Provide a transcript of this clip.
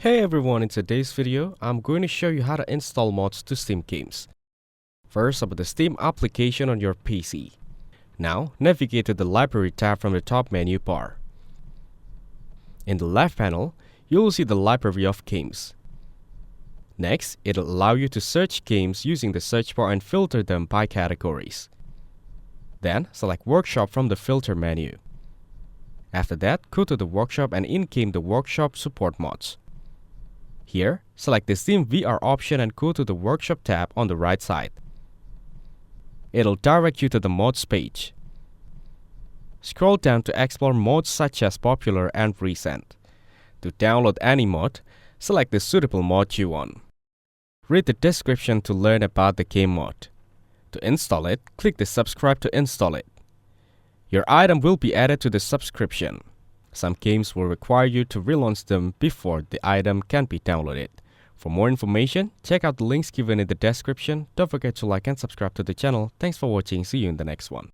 Hey everyone, in today's video, I'm going to show you how to install mods to Steam games. First, open the Steam application on your PC. Now, navigate to the Library tab from the top menu bar. In the left panel, you'll see the library of games. Next, it'll allow you to search games using the search bar and filter them by categories. Then, select Workshop from the filter menu. After that, go to the Workshop and in-game the Workshop support mods. Here, select the Steam VR option and go to the Workshop tab on the right side. It'll direct you to the mods page. Scroll down to explore mods such as popular and recent. To download any mod, select the suitable mod you want. Read the description to learn about the game mod. To install it, click the subscribe to install it. Your item will be added to the subscription. Some games will require you to relaunch them before the item can be downloaded. For more information, check out the links given in the description. Don't forget to like and subscribe to the channel. Thanks for watching. See you in the next one.